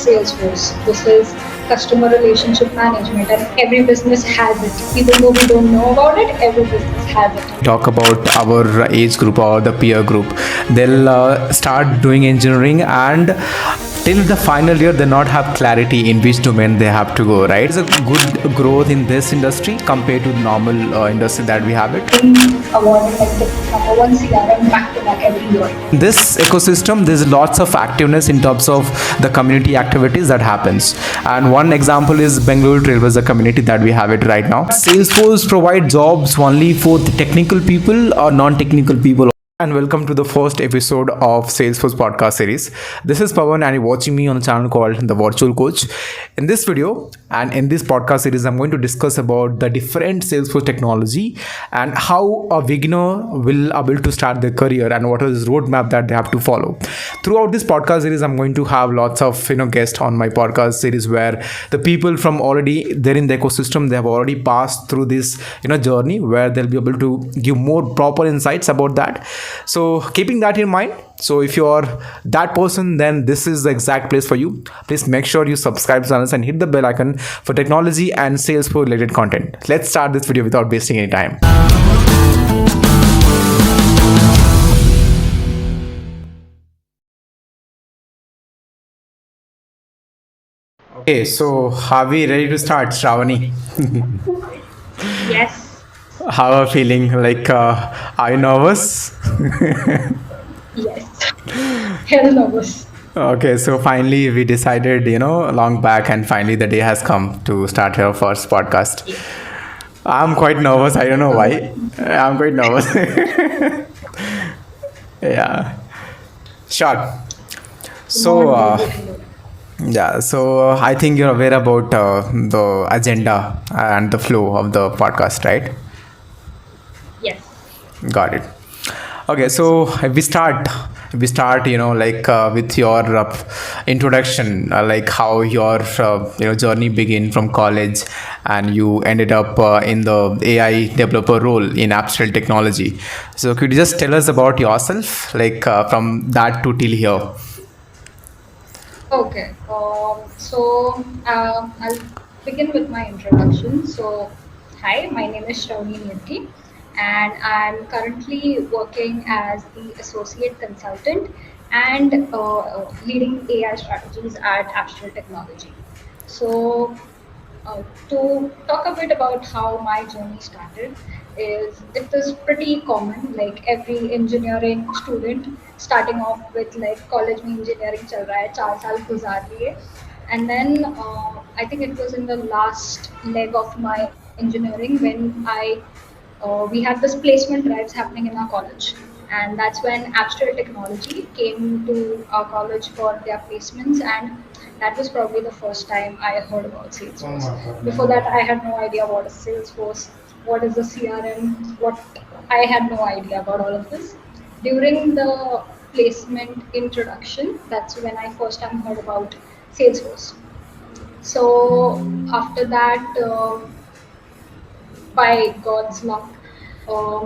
Salesforce. This is customer relationship management, and every business has it. Even though we don't know about it, every business has it. Talk about our age group or the peer group, they'll start doing engineering, and till the final year they not have clarity in which domain they have to go, right? It's a good growth in this industry compared to normal industry that we have it. Being awarded like the number one CRM back to back every year. This ecosystem, there's lots of activeness in terms of the community activities that happens, and one example is Bengaluru Trailblazer community that we have it right now. Salesforce provide jobs only for the technical people or non-technical people. And welcome to the first episode of Salesforce podcast series. This is Pawan and you're watching me on a channel called The Virtual Coach. In this video and in this podcast series, I'm going to discuss about the different Salesforce technology and how a beginner will able to start their career and what is the roadmap that they have to follow. Throughout this podcast series, I'm going to have lots of guests on my podcast series where the people from already there in the ecosystem, they have already passed through this journey where they'll be able to give more proper insights about that. So keeping that in mind, so if you're that person, then this is the exact place for you. Please make sure you subscribe to us and hit the bell icon for technology and Salesforce related content. Let's start this video without wasting any time. Okay, so are we ready to start, Shravani? Yes. How are you feeling? Are you nervous? Yes. Hell nervous. Okay, so finally we decided, long back, and finally the day has come to start our first podcast. I'm quite nervous. I don't know why. I'm quite nervous. Yeah. Sure. So, I think you're aware about the agenda and the flow of the podcast, right? Yes. Got it. Okay, so if we start, with your introduction, like how your journey began from college, and you ended up in the AI developer role in abstract technology. So could you just tell us about yourself, from that to till here? Okay. I'll begin with my introduction. So, hi, my name is Shravani Nirti, and I'm currently working as the associate consultant and leading AI strategies at Astral Technology. So, to talk a bit about how my journey started, is it is pretty common, like every engineering student starting off with like college में engineering चल रहा है 4 साल गुजार लिए, and then I think it was in the last leg of my engineering when we had this placement drives happening in our college, and that's when Abstract Technology came to our college for their placements, and that was probably the first time I heard about Salesforce. Before that, I had no idea what is Salesforce, what is the CRM, what I had no idea about all of this. During the placement introduction, that's when I first time heard about Salesforce. So after that, by God's luck,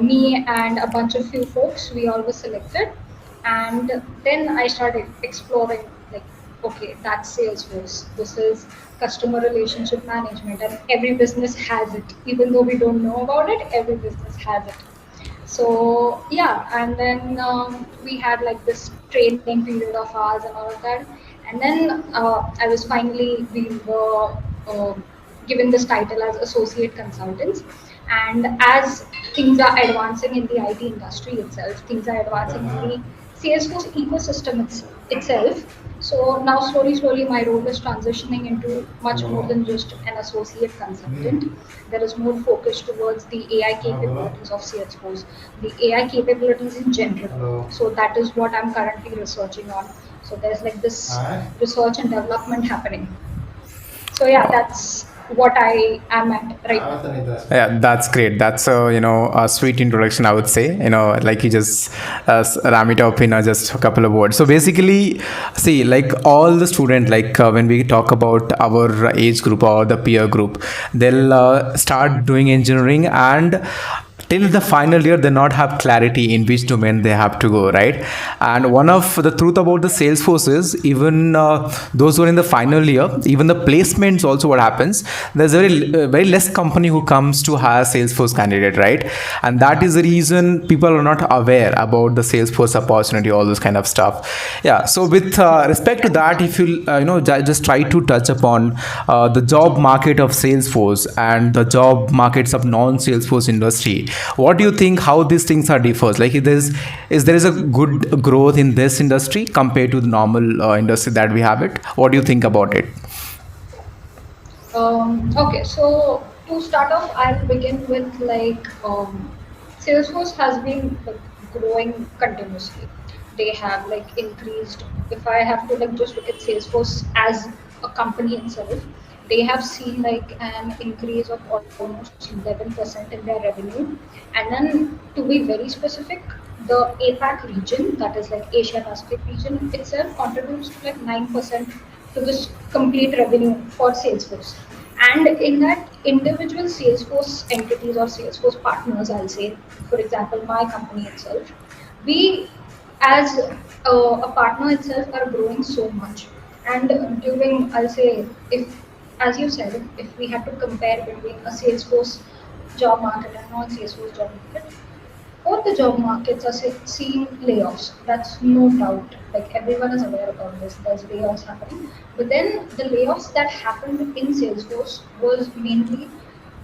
me and a bunch of few folks, we all were selected, and then I started exploring, like, okay, that's Salesforce. This is customer relationship management, and every business has it. Even though we don't know about it, every business has it. So yeah, and then we had like this training period of ours and all of that, and then we were given this title as associate consultants. And as things are advancing in the IT industry itself, things are advancing in the Salesforce ecosystem itself. So now slowly, my role is transitioning into much more than just an associate consultant. There is more focus towards the AI capabilities of Salesforce, the AI capabilities in general. So that is what I'm currently researching on. So there's like this research and development happening. So yeah, that's what I am at right now. Yeah, that's great. That's a sweet introduction, I would say. Like you just ram it up in just a couple of words. So basically, see, like all the student, when we talk about our age group or the peer group, they'll start doing engineering, and till the final year they not have clarity in which domain they have to go, right? And one of the truth about the Salesforce is, even those who are in the final year, even the placements also, what happens, there's very less company who comes to hire Salesforce candidate, right? And that is the reason people are not aware about the Salesforce opportunity, all this kind of stuff. Yeah, so with respect to that, if you just try to touch upon the job market of Salesforce and the job markets of non-Salesforce industry, what do you think, how these things are differs? Like, is there is a good growth in this industry compared to the normal industry that we have it? What do you think about it? Okay, so to start off, I'll begin with Salesforce has been like growing continuously. They have like increased. If I have to like just look at Salesforce as a company itself, they have seen like an increase of almost 11% in their revenue. And then to be very specific, the APAC region, that is like Asia Pacific region itself, contributes to like 9% to this complete revenue for Salesforce. And in that, individual Salesforce entities or Salesforce partners, I'll say, for example, my company itself, we as a partner itself are growing so much. And during, I'll say, if, as you said, if we had to compare between a Salesforce job market and non-Salesforce job market, both the job markets are seeing layoffs. That's no doubt. Like everyone is aware about this. There's layoffs happening. But then the layoffs that happened in Salesforce was mainly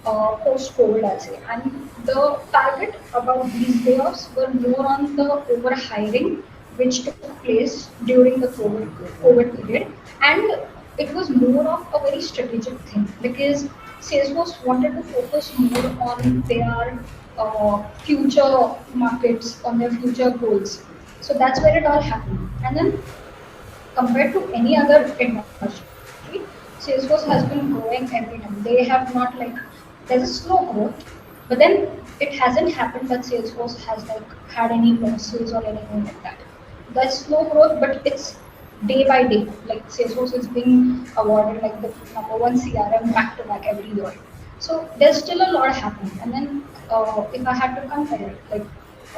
post-COVID, I'll say. And the target about these layoffs were more on the overhiring which took place during the COVID period. And it was more of a very strategic thing because Salesforce wanted to focus more on their future markets, on their future goals. So that's where it all happened. And then compared to any other industry, Salesforce has been growing every time. They have not like there's a slow growth, but then it hasn't happened that Salesforce has like had any losses or anything like that. There's slow growth, but it's day by day. Like Salesforce is being awarded like the number one CRM back to back every year. So there's still a lot happening. And then if I had to compare, like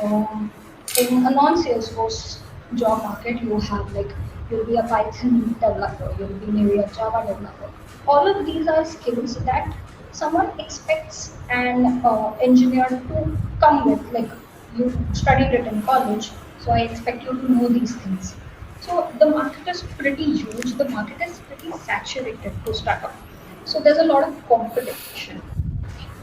um, in a non-Salesforce job market, you have like you'll be a Python developer, you'll be maybe a Java developer. All of these are skills that someone expects an engineer to come with. Like you studied it in college, so I expect you to know these things. So the market is pretty huge. The market is pretty saturated to start off. So there's a lot of competition.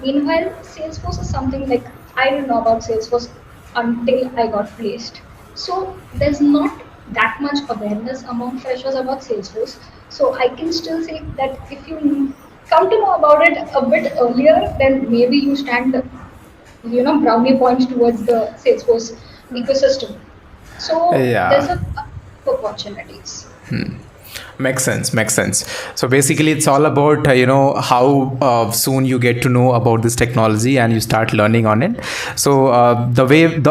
Meanwhile, Salesforce is something like I didn't know about Salesforce until I got placed. So there's not that much awareness among freshers about Salesforce. So I can still say that if you come to know about it a bit earlier, then maybe you stand, brownie points towards the Salesforce ecosystem. So there's Yeah. a lot of opportunities. Makes sense, makes sense. So basically it's all about how soon you get to know about this technology and you start learning on it. So the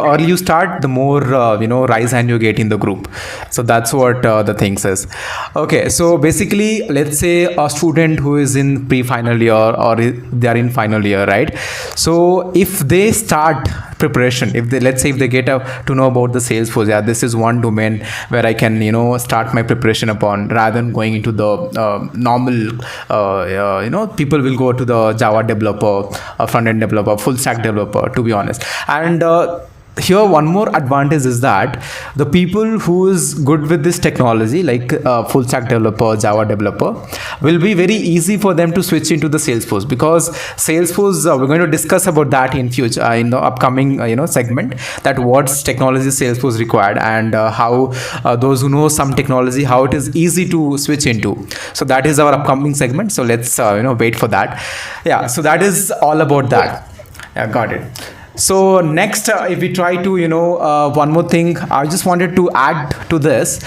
early you start, the more rise hand you get in the group. So that's what the thing says. Okay, so basically let's say a student who is in pre-final year or they are in final year, right? So if they start preparation, if they, let's say if they get to know about the Salesforce, yeah, this is one domain where I can start my preparation upon, rather than going into the normal people will go to the Java developer, front end developer, full stack developer, to be honest. And here one more advantage is that the people who is good with this technology, like full stack developer, Java developer, will be very easy for them to switch into the Salesforce, because Salesforce, we're going to discuss about that in future, in the upcoming segment, that what's technology Salesforce required, and how those who know some technology, how it is easy to switch into. So that is our upcoming segment, so let's wait for that. Yeah, so that is all about Yeah. that. Yeah, got it. So next, if we try to, one more thing, I just wanted to add to this.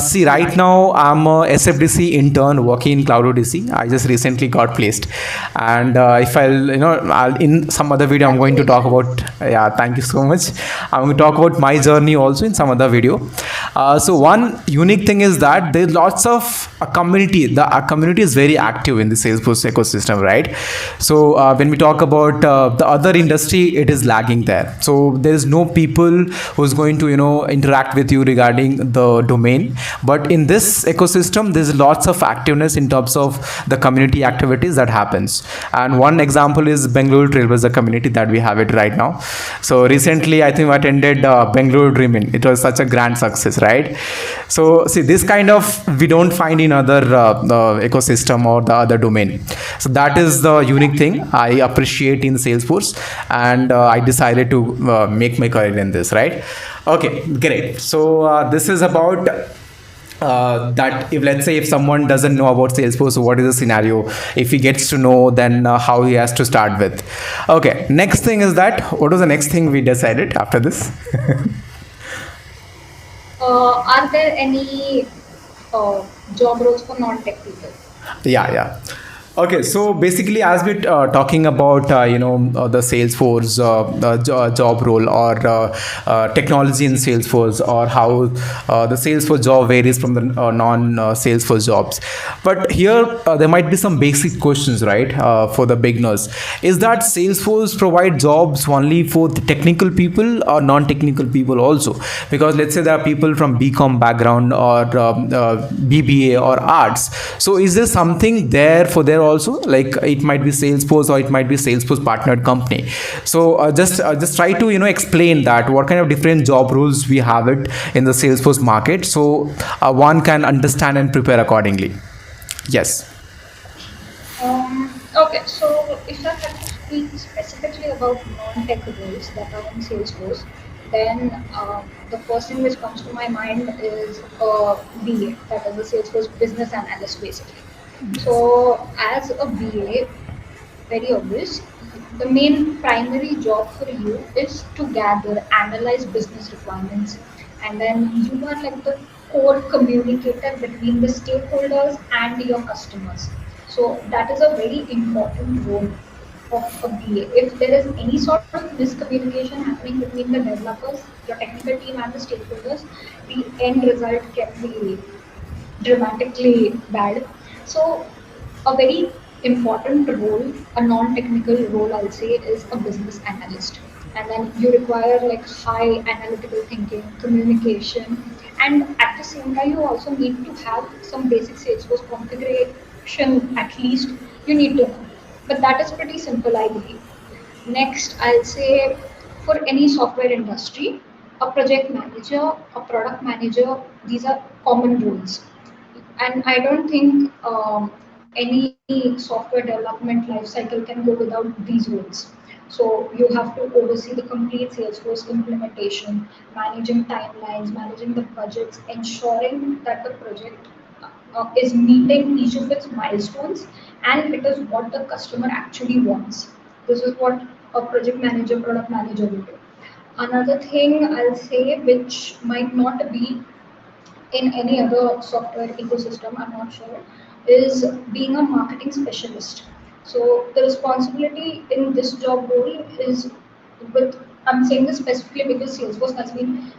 See, right now I'm a SFDC intern working in Cloud ODC. I just recently got placed, and if I'll in some other video, I'm going to talk Congratulations. about. Yeah, thank you so much. I'm going to talk about my journey also in some other video. So one unique thing is that there's lots of a community. The community is very active in the Salesforce ecosystem, right? So when we talk about the other industry, it is lagging there. So there is no people who's going to interact with you regarding the domain. But in this ecosystem, there's lots of activeness in terms of the community activities that happens. And one example is Bengaluru Trailblazer community that we have it right now. So recently I think I attended Bengaluru Dreamin. It was such a grand success, right? So see, this kind of we don't find in other ecosystem or the other domain. So that is the unique thing I appreciate in Salesforce, and I decided to make my career in this, right? Okay, great. So this is about that. If, let's say, if someone doesn't know about Salesforce, so what is the scenario? If he gets to know, then how he has to start with. Okay, next thing is that what was the next thing we decided after this? Are there any job roles for non-tech people? Yeah, yeah. Okay, so basically, as we're talking about the Salesforce job role, or technology in Salesforce, or how the Salesforce job varies from the non-Salesforce jobs. But here there might be some basic questions, right, for the beginners. Is that Salesforce provide jobs only for the technical people or non-technical people also? Because let's say there are people from BCom background, or BBA or arts. So is there something there for their also? Like it might be Salesforce, or it might be Salesforce partnered company. So just try to explain that what kind of different job roles we have it in the Salesforce market, so one can understand and prepare accordingly. Yes. Okay, so if I have to speak specifically about non-tech roles that are in Salesforce, then the first thing which comes to my mind is BA, that is a Salesforce business analyst basically. So as a BA, very obvious, the main primary job for you is to gather, analyze business requirements, and then you are like the core communicator between the stakeholders and your customers. So that is a very important role of a BA. If there is any sort of miscommunication happening between the developers, your technical team, and the stakeholders, the end result can be dramatically bad. So, a very important role, a non-technical role, I'll say, is a business analyst. And then you require like high analytical thinking, communication, and at the same time, you also need to have some basic Salesforce configuration. At least you need to know. But that is pretty simple, I believe. Next, I'll say for any software industry, a project manager, a product manager, these are common roles. And I don't think any software development lifecycle can go without these roles. So you have to oversee the complete Salesforce implementation, managing timelines, managing the budgets, ensuring that the project is meeting each of its milestones, and it is what the customer actually wants. This is what a project manager, product manager will do. Another thing I'll say, which might not be in any other software ecosystem, I'm not sure, is being a marketing specialist. So the responsibility in this job role is with, I'm saying this specifically because Salesforce has been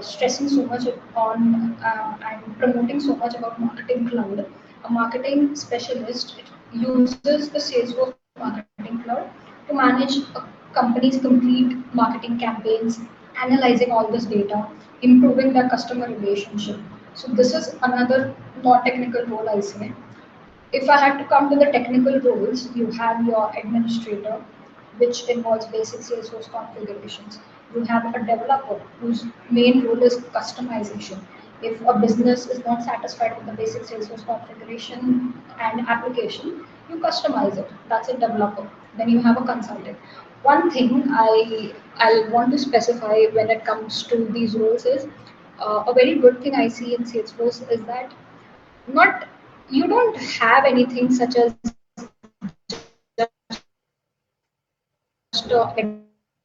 stressing so much on and promoting so much about marketing cloud. A marketing specialist uses the Salesforce marketing cloud to manage a company's complete marketing campaigns, analyzing all this data, improving their customer relationship. So this is another non-technical role, I say. If I had to come to the technical roles, you have your administrator, which involves basic Salesforce configurations. You have a developer whose main role is customization. If a business is not satisfied with the basic Salesforce configuration and application, you customize it. That's a developer. Then you have a consultant. One thing I want to specify when it comes to these roles is a very good thing I see in Salesforce is that not you don't have anything such as just a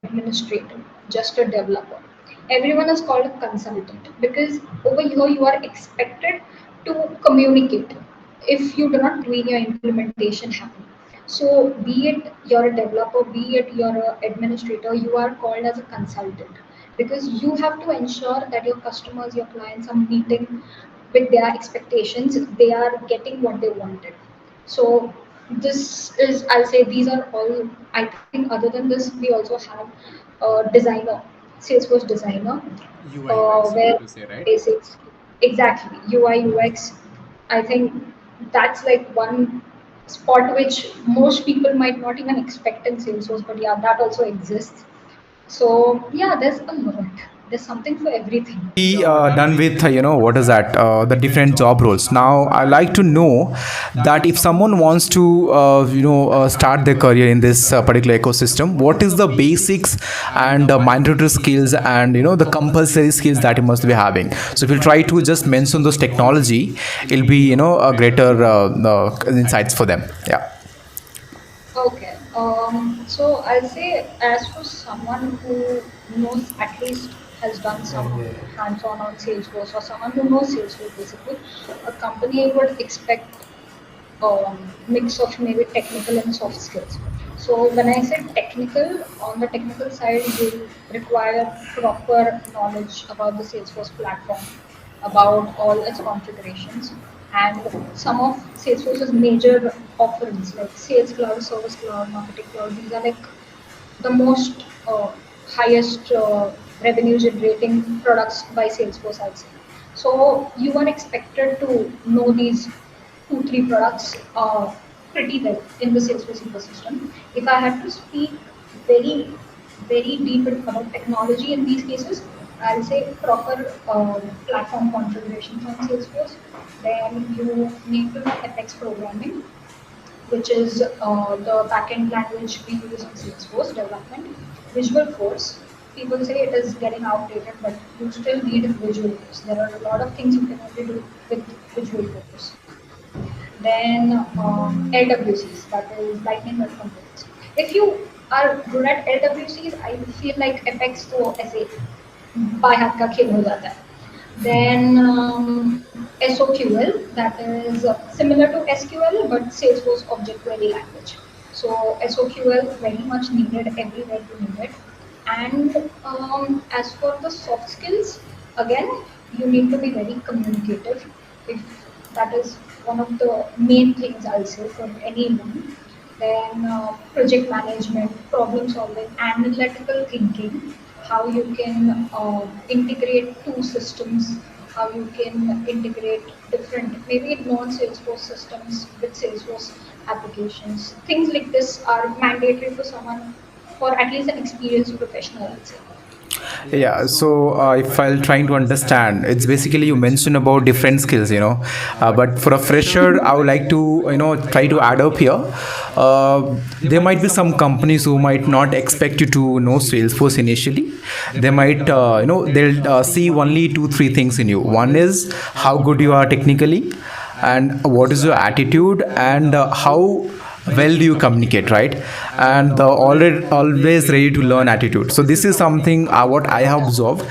administrator, just a developer. Everyone is called a consultant because over here you are expected to communicate. If you do not do any implementation happen. So be it you're a developer, be it you're an administrator, you are called as a consultant because you have to ensure that your customers, your clients are meeting with their expectations, they are getting what they wanted. So this is, I'll say, these are all. I think other than this, we also have a designer, Salesforce designer, UI UX, you where mean to say, right? basics, exactly, UI UX. I think that's like one spot which most people might not even expect in Salesforce, but yeah, that also exists. So yeah, there's a lot. There's something for everything. Be done with what is that, the different job roles. Now I like to know that if someone wants to start their career in this particular ecosystem, what is the basics and mandatory skills and the compulsory skills that you must be having. So if you try to just mention those technology, it'll be a greater insights for them. Yeah. Okay. So I'll say, as for someone who knows, at least has done some hands-on on Salesforce, or someone who knows Salesforce basically, a company would expect mix of maybe technical and soft skills. So when I say technical, on the technical side, you require proper knowledge about the Salesforce platform, about all its configurations, and some of Salesforce's major offerings like Sales Cloud, Service Cloud, Marketing Cloud. These are like the most highest revenue generating products by Salesforce, I'd say. So you are expected to know these two, three products pretty well in the Salesforce ecosystem. If I had to speak very, very deep about technology in these cases, I'll say proper platform configurations on Salesforce. Then you need to know Apex programming, which is the backend language we use in Salesforce development. Visual Force, people say it is getting outdated, but you still need Visual Force. There are a lot of things you can only do with Visual Force. Then LWCs, that is Lightning Web Components. If you are good at LWCs, I feel like Apex तो ऐसे bye हाथ का खेल हो जाता है. Then SOQL, that is similar to SQL but Salesforce Object Query language. So SOQL very much needed everywhere you need it. And as for the soft skills, again, you need to be very communicative. If that is one of the main things I'll say for anyone. Then project management, problem solving, analytical thinking, how you can integrate two systems, how you can integrate different, maybe non-Salesforce systems with Salesforce applications. Things like this are mandatory for someone, for at least an experienced professional, I'd say. Yeah, so if I'll trying to understand, it's basically you mentioned about different skills, but for a fresher, I would like to, try to add up here. There might be some companies who might not expect you to know Salesforce initially. They might, they'll see only two, three things in you. One is how good you are technically, and what is your attitude, and how well do you communicate, right? And the already always ready to learn attitude. So this is something what I have observed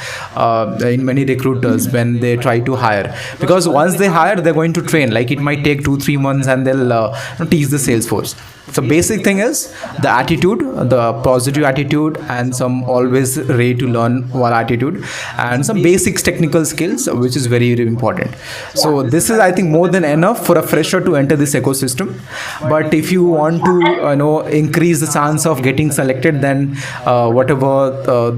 in many recruiters when they try to hire, because once they hire, they're going to train, like it might take 2-3 months, and they'll teach the Salesforce. So basic thing is the attitude, the positive attitude, and some always ready to learn one attitude, and some basics technical skills, which is very, very important. So this is, I think, more than enough for a fresher to enter this ecosystem. But if you want to increase the chance of getting selected, then whatever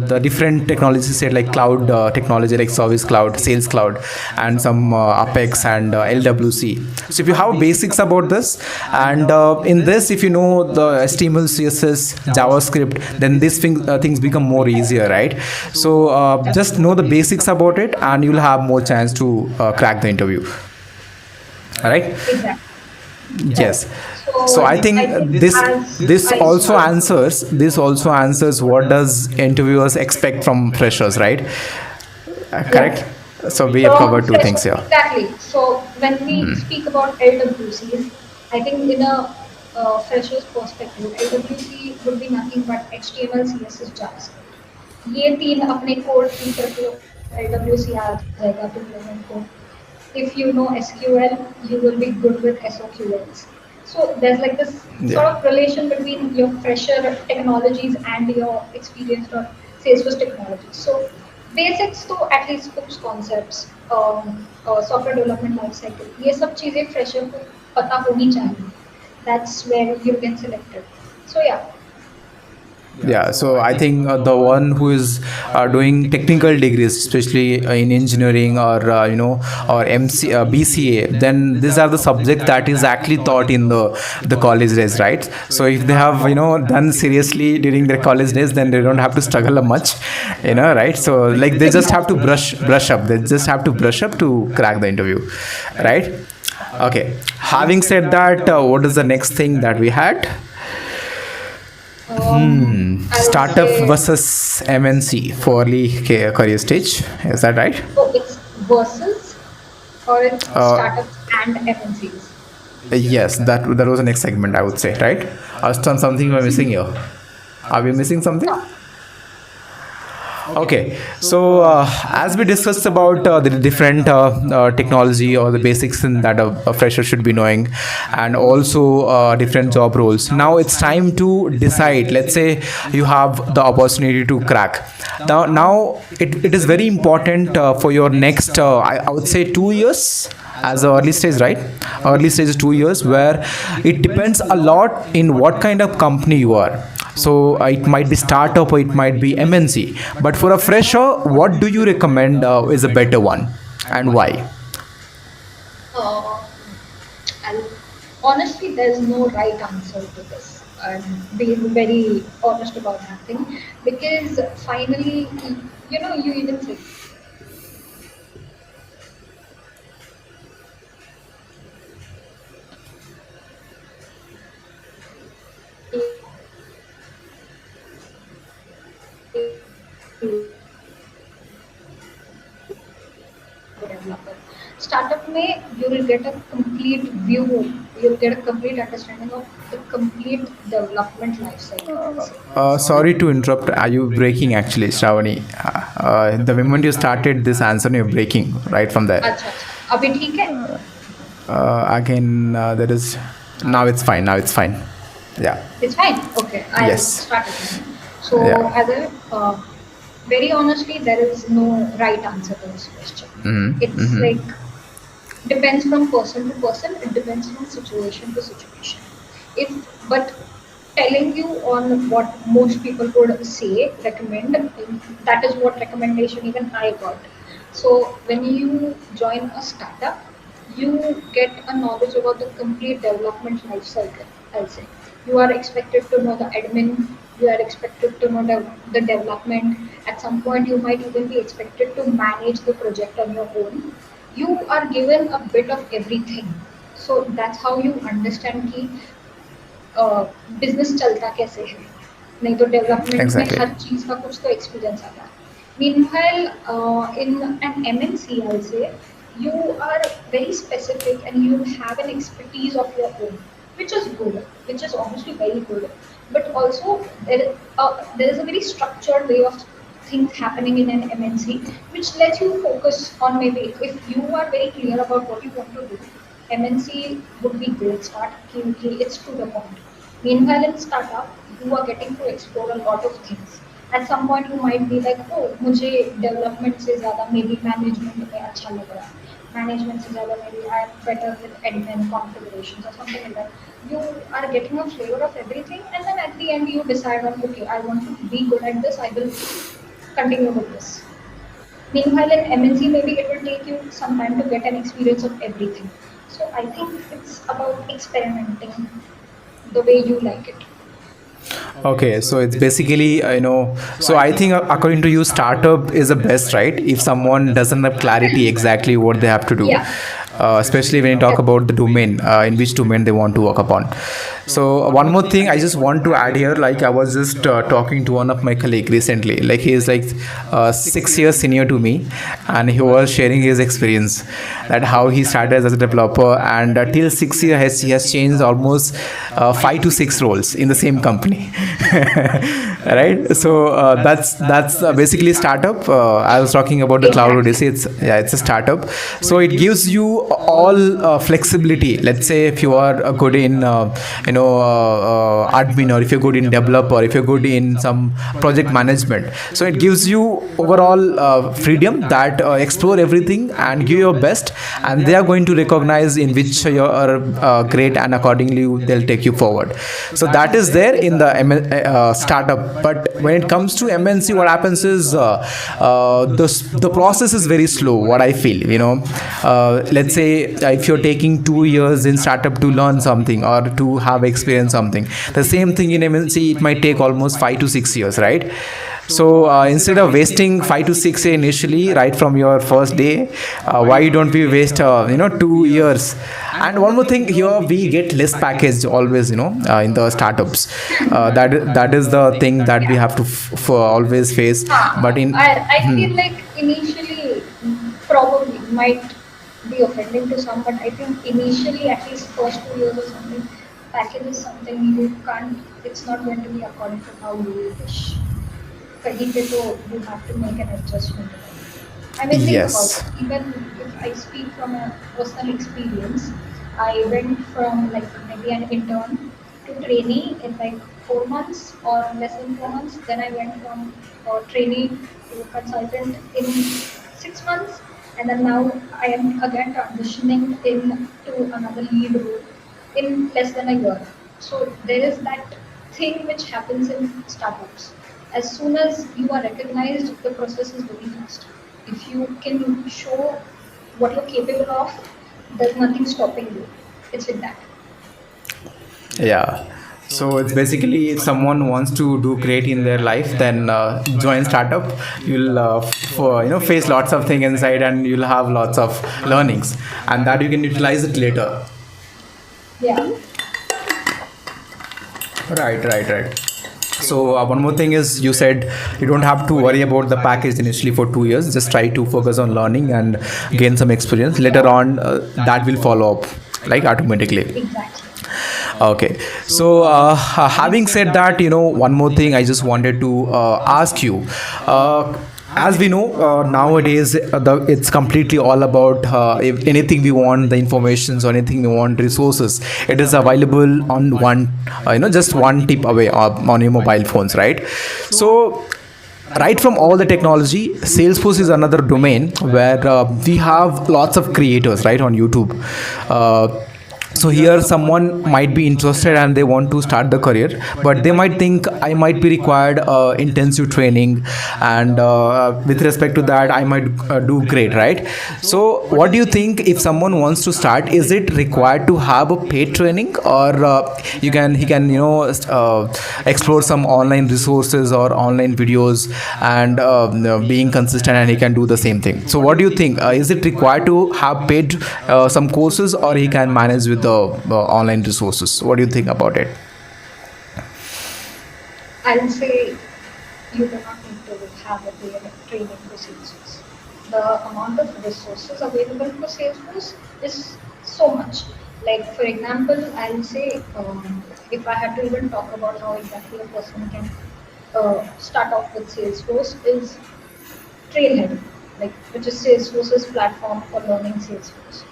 the different technologies said, like cloud technology, like service cloud, sales cloud, and some Apex and LWC. So if you have basics about this, and in this, if you know the HTML, CSS, JavaScript, then these things become more easier, right? So just know the basics about it, and you'll have more chance to crack the interview. All right. Exactly. Right. Yes. So So I think I think this as this I also answers what does interviewers expect from freshers, right? yeah. Correct. So we have From covered two fresh, things here. exactly. So when we speak about LWCs, I think in a fresher's perspective, LWC would be nothing but HTML, CSS, JavaScript. ये तीन अपने code feature को LWC आ जाएगा तुम लोगों को. If you know SQL, you will be good with SOQLs. So there's like this sort Yeah. of relation between your fresher technologies and your experienced or Salesforce technologies. So basics to at least hooks concepts, software development life cycle, ये सब चीजें fresher को पता होनी चाहिए. That's where you get selected. So yeah. Yeah, so I think the one who is doing technical degrees, especially in engineering or or BCA, then these are the subjects that is actually taught in the college days, right? So if they have done seriously during their college days, then they don't have to struggle much, right? So like they just have to Exactly. brush up. They just have to brush up to crack the interview, right? Okay. Having said that, what is the next thing that we had? I would Startup say, versus MNC for early career stage. Is that right? oh, it's versus or it's Uh, startups and MNCs. yes, that was the next segment, I would say, right? Something we're missing here. Are we missing something? No. Okay, so as we discussed about the different technology or the basics in that a fresher should be knowing, and also different job roles. Now it's time to decide. Let's say you have the opportunity to crack. Now it is very important for your next, I would say, 2 years as a early stage, right? Early stage is 2 years, where it depends a lot in what kind of company you are. So it might be startup or it might be MNC. But for a fresher, what do you recommend is a better one, and why? Um, and honestly, there's no right answer to this. I'm being very honest about that thing because finally, you even say developer. Startup में you will get a complete view, you'll get a complete understanding of the complete development life cycle, I'll say. Sorry to interrupt. Are you breaking actually, Shravani? The moment you started this answer, you're breaking right from there. अच्छा अच्छा अभी ठीक है. Again, there is. Now it's fine. Now it's fine. Yeah. It's fine. Okay, I'll Yes. start again. So, Yeah. as a very honestly, there is no right answer to this question. It's like depends from person to person. It depends from situation to situation. If but telling you on what most people would say, recommend, that is what recommendation even I got. So when you join a startup, you get a knowledge about the complete development life cycle, I'll say. You are expected to know the admin, you are expected to know the development. At some point, you might even be expected to manage the project on your own. You are given a bit of everything. So that's how you understand कि business चलता कैसे है. नहीं तो development में Exactly. हर चीज़ का कुछ तो एक्सपीरियंस आता है. Meanwhile, in an MNC, I'll say, you are very specific and you have an expertise of your own, which is good, which is obviously very good. But also, there is a very structured way of things happening in an MNC, which lets you focus on maybe if you are very clear about what you want to do. MNC would be great start. It's to the point. Meanwhile, in startup, you are getting to explore a lot of things. At some point, you might be like, oh, मुझे development से ज़्यादा maybe management में अच्छा लग रहा है. Management से ज़्यादा maybe I'm better with admin configurations or something like that. You are getting a flavor of everything, and then at the end, you decide on, okay, I want to be good at this. I will continue with this. Meanwhile, in MNC, maybe it will take you some time to get an experience of everything. So I think it's about experimenting the way you like it. Okay, so it's basically, so I think according to you, startup is the best, right? If someone doesn't have clarity exactly what they have to do, Yeah. especially when you talk about the domain, in which domain they want to work upon. So one more thing I just want to add here, like I was just talking to one of my colleague recently, like he is like 6 years senior to me, and he was sharing his experience that how he started as a developer, and till 6 years he has changed almost 5 to 6 roles in the same company. Right, so that's basically startup. I was talking about the cloud Exactly. odyssey. It's, yeah, it's a startup, so it gives you all flexibility. Let's say if you are good in admin, or if you're good in developer, if you're good in some project management, so it gives you overall freedom that explore everything and give your best, and they are going to recognize in which you are great, and accordingly they'll take you forward. So that is there in the startup. But when it comes to MNC, what happens is the process is very slow, what I feel. Let's say if you're taking 2 years in startup to learn something or to have experience something, the same thing in MNC it might take almost 5 to 6 years, right? So instead of wasting 5 to 6 years initially, right from your first day, why don't we waste 2 years? And one more thing, here we get less package always, in the startups. That is the thing that we have to always face. But in I feel like initially probably might be offending to some, but I think initially, at least first 2 years or something, package is something you can't, it's not going to be according to how you wish. कहीं पे तो you have to make an adjustment. I mean, think about yes. it. Even if I speak from a personal experience, I went from like maybe an intern to trainee in like 4 months or less than 4 months. Then I went from trainee to consultant in 6 months, and then now I am again transitioning into another lead role in less than a year. So there is that thing which happens in startups. As soon as you are recognized, the process is very fast. If you can show what you're capable of, there's nothing stopping you. It's with that. Yeah. So it's basically, if someone wants to do great in their life, then join startup. You'll face lots of things inside, and you'll have lots of learnings, and that you can utilize it later. Yeah. Right. So one more thing is, you said you don't have to worry about the package initially for 2 years. Just try to focus on learning and gain some experience. Later on, that will follow up like automatically. Exactly. Okay. So having said that, one more thing I just wanted to ask you. As we know, nowadays it's completely all about, if anything we want, the informations or anything we want, resources, it is available on one, just one tip away on your mobile phones, right? So right from all the technology, Salesforce is another domain where we have lots of creators, right, on YouTube. So here someone might be interested and they want to start the career, but they might think I might be required intensive training, and with respect to that I might do great, right? So what do you think, if someone wants to start, is it required to have a paid training, or he can explore some online resources or online videos, and being consistent, and he can do the same thing? So what do you think, is it required to have paid some courses, or he can manage with the online resources? What do you think about it? I'll say you do not need to have a paid training for Salesforce. The amount of resources available for Salesforce is so much. Like for example, I'll say if I had to even talk about how exactly a person can start off with Salesforce is Trailhead, like which is Salesforce's platform for learning Salesforce.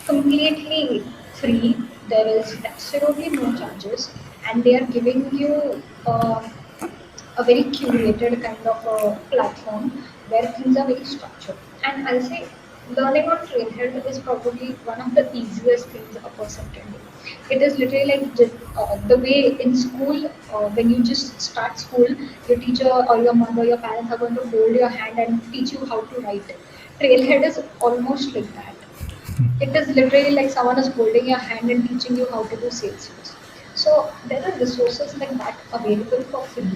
Completely free. There is absolutely no charges, and they are giving you a very curated kind of a platform where things are very structured. And I'll say learning on Trailhead is probably one of the easiest things a person can do. It is literally like just, the way in school, when you just start school, your teacher or your mother, your parents are going to hold your hand and teach you how to write. Trailhead is almost like that. It is literally like someone is holding your hand and teaching you how to do Salesforce. So there are resources like that available for free.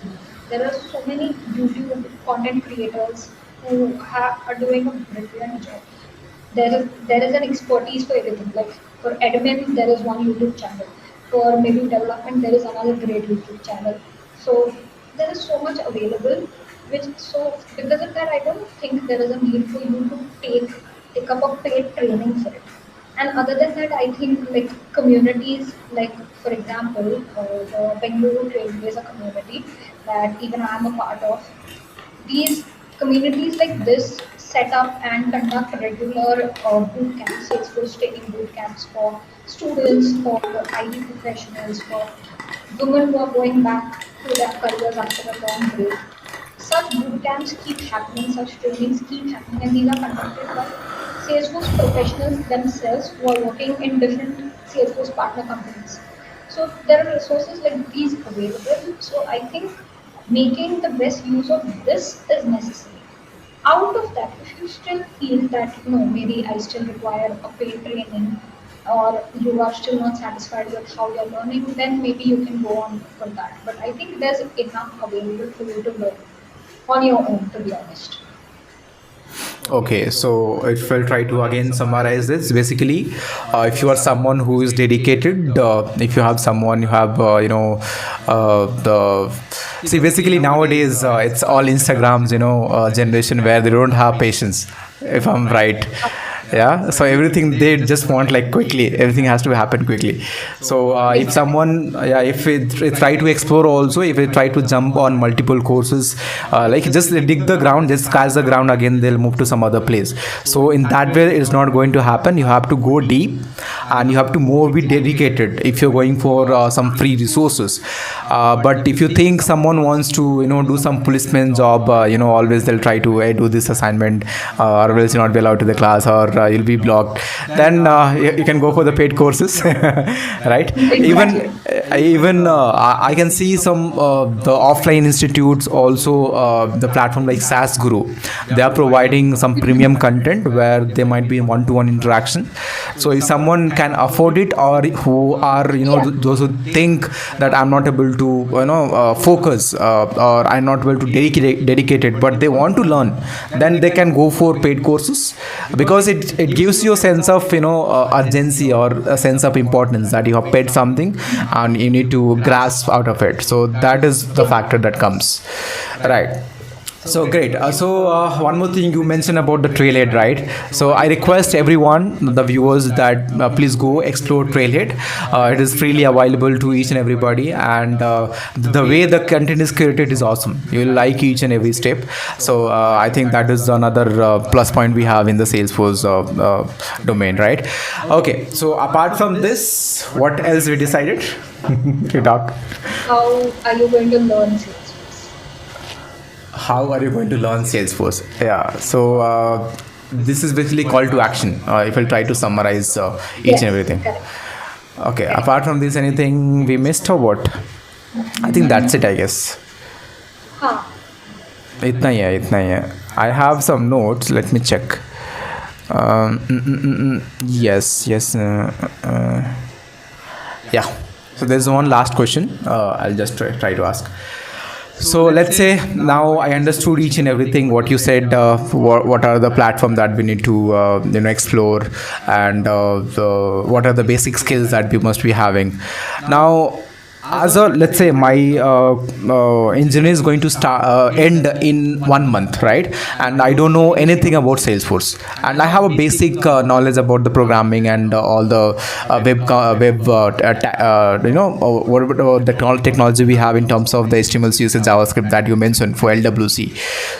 There are so many YouTube content creators who are doing a brilliant job. There is an expertise for everything. Like for admin, there is one YouTube channel. For maybe development, there is another great YouTube channel. So there is so much available. Which so because of that, I don't think there is a need for you to take up a paid training for it. And other than that, I think like communities, like for example, the Bengaluru Trailway is a community that even I am a part of. These communities like this set up and conduct regular boot camps, Salesforce training boot camps for students, for IT professionals, for women who are going back to their careers after a long break. Such boot camps keep happening, such trainings keep happening, and these are conducted by Salesforce professionals themselves who are working in different Salesforce partner companies. So there are resources like these available. So I think making the best use of this is necessary. Out of that, if you still feel that no, maybe I still require a paid training, or you are still not satisfied with how you're learning, then maybe you can go on for that. But I think there's enough available for you to learn on your own, to be honest. Okay, so if we'll try to again summarize this, basically, if you are someone who is dedicated, if you have someone, you have, the see, basically nowadays it's all Instagrams, generation where they don't have patience, if I'm right. Yeah, so everything they just want like quickly, everything has to happen quickly. So if Exactly. someone, yeah, if it try to explore also, if they try to jump on multiple courses, like just dig the ground, just scratch the ground, again they'll move to some other place. So in that way it's not going to happen. You have to go deep, and you have to more be dedicated if you're going for some free resources. But if you think someone wants to do some policeman job, always they'll try to do this assignment, or else you'll not be allowed to the class, or you'll be blocked. Then you can go for the paid courses, right? even Exactly. even I can see some the offline institutes also, the platform like SAS Guru, they are providing some premium content where there might be one-to-one interaction. So if someone can afford it, or who are Yeah. those who think that I'm not able to focus, or I'm not able to dedicate it, but they want to learn, then they can go for paid courses, because it gives you a sense of urgency, or a sense of importance, that you have paid something and you need to grasp out of it. So that is the factor that comes, right? So great. So one more thing you mentioned about the Trailhead, right? So I request everyone, the viewers, that please go explore Trailhead. It is freely available to each and everybody, and the way the content is created is awesome. You will like each and every step. So I think that is another plus point we have in the Salesforce domain, right? Okay. So apart from this, what else we decided to talk? How are you going to learn Salesforce? How are you going to learn Salesforce? Yeah, so this is basically call to action, if I'll try to summarize each and Yes, everything. correct. Okay, Correct. apart from this, anything we missed or what? I think that's it, I guess. हाँ. इतना ही है, इतना ही है. I have some notes, let me check. Yes, yes. Yeah. So there's one last question, I'll just try to ask. So let's say now I understood each and everything what you said. What are the platform that we need to explore, and what are the basic skills that we must be having. Now, as a, let's say my engine is going to start end in 1 month, right? And I don't know anything about Salesforce, and I have a basic knowledge about the programming and all the web what the technology we have in terms of the HTML, CSS, JavaScript that you mentioned for LWC.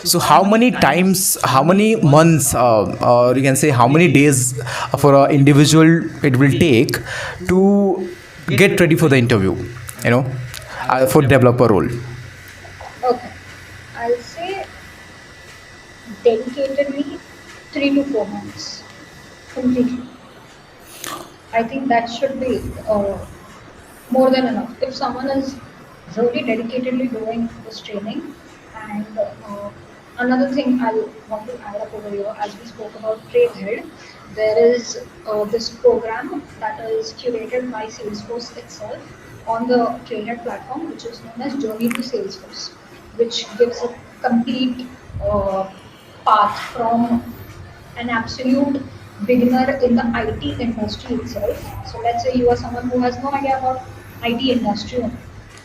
So how many times, how many months, or you can say how many days for an individual it will take to get ready for the interview, for developer role? Okay. I'll say dedicatedly 3 to 4 months completely. I think that should be more than enough. If someone is really dedicatedly doing this training, and another thing I want to add up over here, as we spoke about Trailhead, there is this program that is curated by Salesforce itself on the Trailhead platform, which is known as Journey to Salesforce, which gives a complete uh, path from an absolute beginner in the IT industry itself. So let's say you are someone who has no idea about IT industry.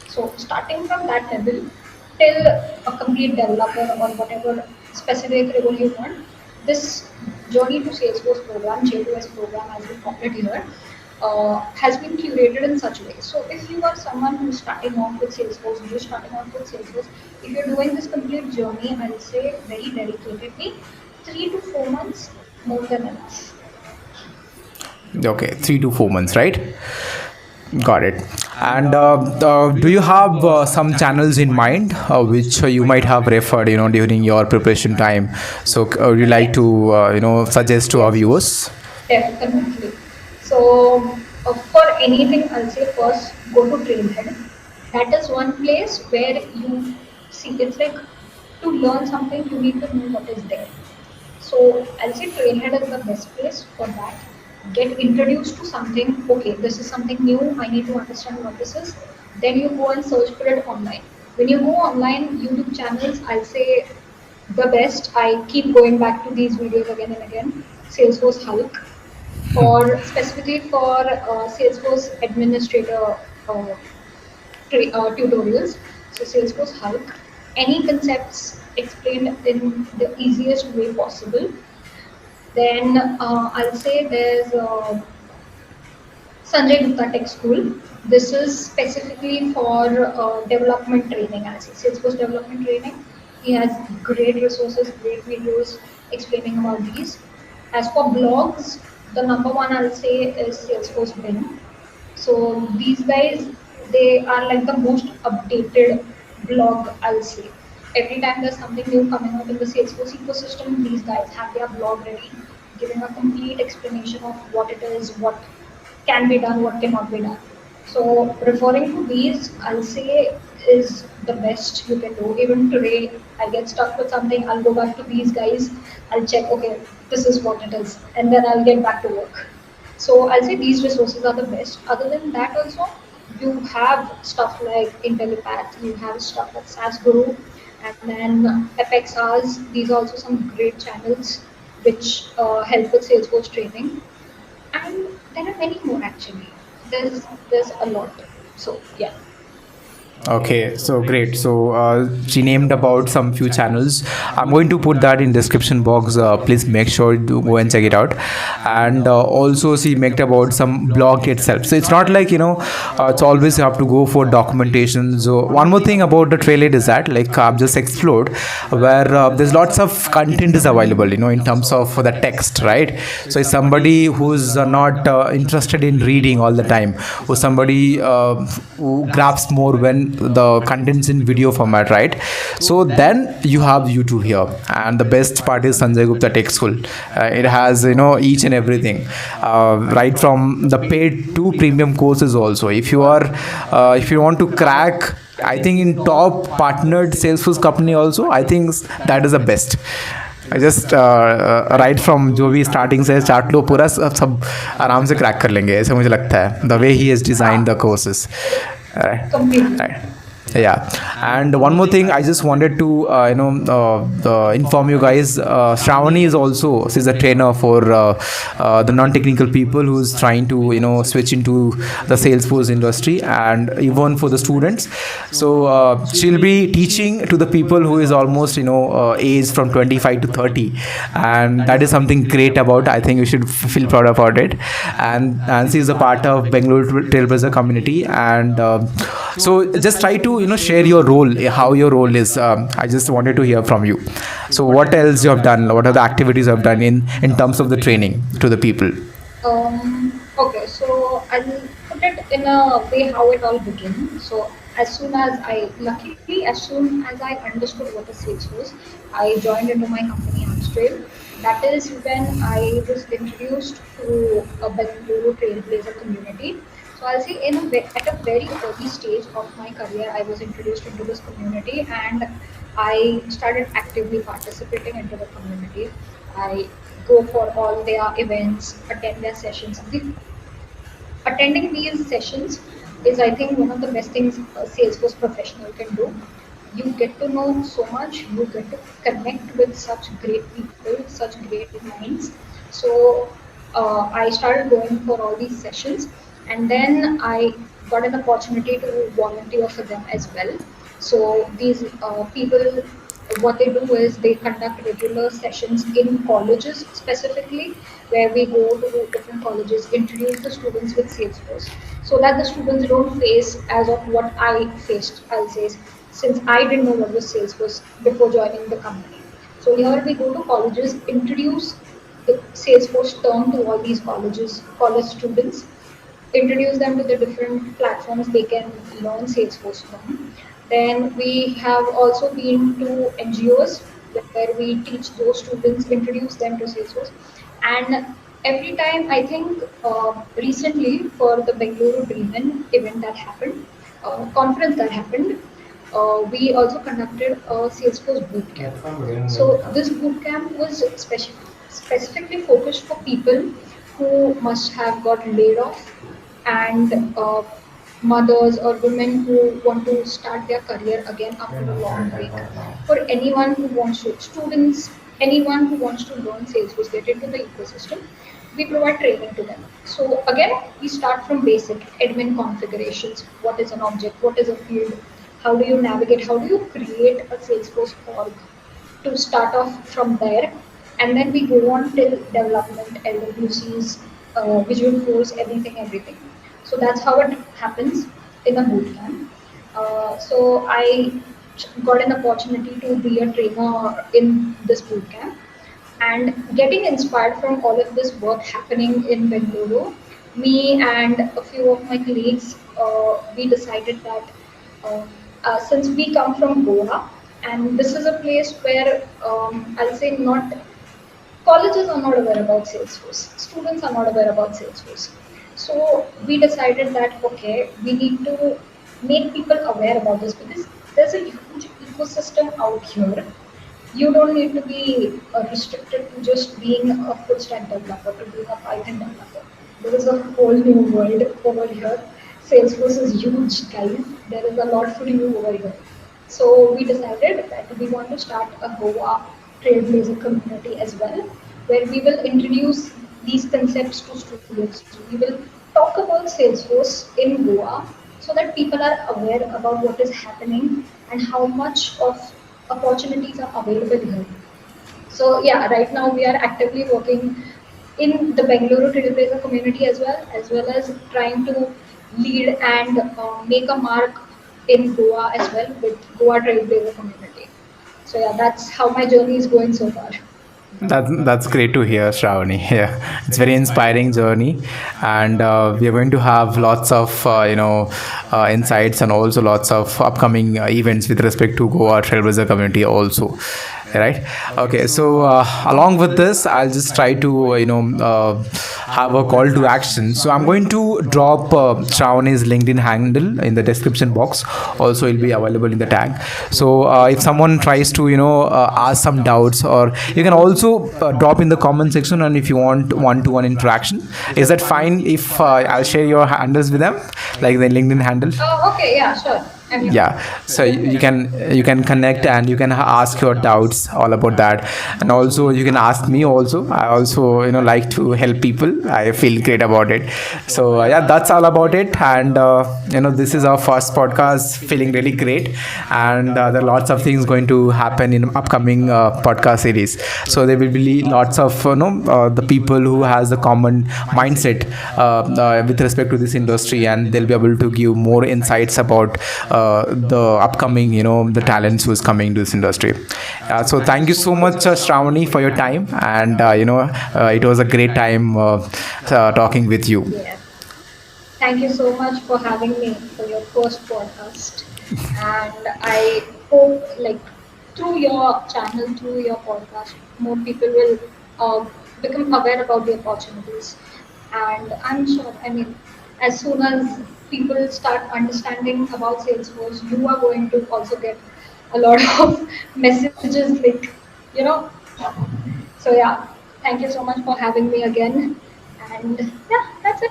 So starting from that level till a complete developer or whatever specific role you want, this journey to Salesforce program, J2S program as we call it here, has been curated in such a way. So if you are someone who's starting off with Salesforce, you're starting off with Salesforce, if you're doing this complete journey, I'll say very dedicatedly, 3 to 4 months, more than enough. Okay, 3 to 4 months, right? Got it. And do you have some channels in mind which you might have referred, during your preparation time? So, would you like Yes. to, suggest to our Yes, viewers? definitely. So, for anything, I'll say first go to Trailhead. That is one place where you see it's like to learn something, you need to know what is there. So I'll say Trailhead is the best place for that. Get introduced to something. Okay, this is something new. I need to understand what this is. Then you go and search for it online. When you go online, YouTube channels, I'll say the best. I keep going back to these videos again and again. Salesforce Hulk, for specifically for Salesforce administrator uh, tutorials. So Salesforce Hulk, any concepts explained in the easiest way possible. Then I'll say there's Sanjay Gupta Tech School. This is specifically for development training, I'll say Salesforce development training. He has great resources, great videos explaining about these. As for blogs, the number one I'll say is Salesforce Bin. So these guys, they are like the most updated blog, I'll say. Every time there's something new coming out in the Salesforce ecosystem, these guys have their blog ready, giving a complete explanation of what it is, what can be done, what cannot be done. So referring to these, I'll say is the best you can do. Even today, I get stuck with something, I'll go back to these guys, I'll check, okay, this is what it is, and then I'll get back to work. So I'll say these resources are the best. Other than that, also you have stuff like IntelliPath, you have stuff like SaaS Guru, and then FXRs. These are also some great channels which help with Salesforce training. And there are many more actually. There's a lot. So yeah. Okay, so great. So she named about some few channels. I'm going to put that in description box. Please make sure to go and check it out. And also she made about some blog itself. So it's not like it's always you have to go for documentation. So one more thing about the trailhead is that like I've just explored where there's lots of content is available. In terms of the text, right? So if somebody who's not interested in reading all the time, or somebody who grabs more when the contents in video format, right? So then you have YouTube here, and the best part is Sanjay Gupta Tech School. It has each and everything, right from the paid to premium courses also. If you want to crack, I think in top partnered Salesforce company also, I think that is the best. I just right from जो भी starting से chart लो पूरा सब आराम से crack कर लेंगे ऐसे मुझे लगता है the way he has design the courses Completely. Right. Yeah, and one more thing, I just wanted to inform you guys. Shravani is also, she's a trainer for the non-technical people who's trying to switch into the Salesforce industry, and even for the students. So she'll be teaching to the people who is almost aged from 25 to 30, and that is something great about. I think you should feel proud about it. And she's a part of Bangalore Trailblazer community, and so just try to share your role, how your role is. I just wanted to hear from you. So what else you have done, what are the activities you have done in terms of the training to the people? Okay, so I'll put it in a way how it all began. So luckily, as soon as I understood what a sales was, I joined into my company Amstrail. That is when I was introduced to a Bengaluru Trailblazer community. So I'll say at a very early stage of my career, I was introduced into this community, and I started actively participating into the community. I go for all their events, attend their sessions. Attending these sessions is, I think, one of the best things a Salesforce professional can do. You get to know so much, you get to connect with such great people, such great minds. So I started going for all these sessions, and then I got an opportunity to volunteer for them as well. So these people, what they do is they conduct regular sessions in colleges specifically, where we go to different colleges, introduce the students with Salesforce, so that the students don't face as of what I faced, I'll say, since I didn't know what was Salesforce before joining the company. So here we go to colleges, introduce the Salesforce term to all these college students, introduce them to the different platforms they can learn Salesforce from. Then we have also been to NGOs where we teach those students, introduce them to Salesforce. And every time, I think recently for the Bengaluru Dreamin event that happened, conference that happened, we also conducted a Salesforce boot camp. So this boot camp was specifically focused for people who must have got laid off, and mothers or women who want to start their career again after a long break. For anyone who wants to, students, anyone who wants to learn Salesforce, get into the ecosystem, we provide training to them. So again, we start from basic admin configurations. What is an object? What is a field? How do you navigate? How do you create a Salesforce org? To start off from there, and then we go on till development, LWCs, visual force, everything. So that's how it happens in a boot camp. So I got an opportunity to be a trainer in this boot camp, and getting inspired from all of this work happening in Bengaluru, me and a few of my colleagues, we decided that uh, since we come from Goa, and this is a place where I'll say not colleges are not aware about Salesforce, students are not aware about Salesforce. So we decided that okay, we need to make people aware about this because there's a huge ecosystem out here. You don't need to be restricted to just being a full stack developer, to being a Python developer. There is a whole new world over here. Salesforce is huge, guys. There is a lot for you over here. So we decided that we want to start a Goa trailblazer community as well, where we will introduce these concepts to students. We will talk about Salesforce in Goa so that people are aware about what is happening and how much of opportunities are available here. So yeah, right now we are actively working in the Bengaluru Trailblazer community as well as trying to lead and make a mark in Goa as well with Goa Trailblazer community. So yeah, that's how my journey is going so far. That's great to hear, Shravani. Yeah, it's very inspiring journey, and we are going to have lots of insights and also lots of upcoming events with respect to Goa Trailblazer community also. Right. Okay. So along with this, I'll just try to have a call to action. So I'm going to drop Shravani's LinkedIn handle in the description box. Also, it'll be available in the tag. So if someone tries to ask some doubts, or you can also drop in the comment section, and if you want one-to-one interaction, is that fine if I'll share your handles with them, like the LinkedIn handle? Oh, okay, yeah, sure. I'm here. Yeah, so you can connect and you can ask your doubts all about that, and also you can ask me also. I also like to help people. I feel great about it. So yeah, that's all about it. And this is our first podcast, feeling really great, and there are lots of things going to happen in upcoming podcast series. So there will be lots of the people who has the common mindset with respect to this industry, and they'll be able to give more insights about the upcoming the talents who's coming to this industry. So thank you so much, Shravani, for your time, and it was a great time talking with you. Yeah. Thank you so much for having me for your first podcast. And I hope, like, through your channel, through your podcast, more people will become aware about the opportunities. And I'm sure, I mean, as soon as people start understanding about Salesforce, you are going to also get a lot of messages, like, you know. So, yeah, thank you so much for having me again. And yeah, that's it.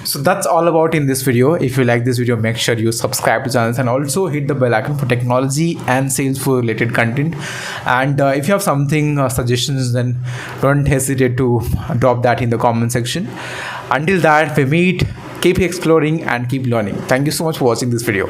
So that's all about in this video. If you like this video, make sure you subscribe to channels and also hit the bell icon for technology and sales for related content. And if you have something suggestions, then don't hesitate to drop that in the comment section. Until that we meet, keep exploring and keep learning. Thank you so much for watching this video.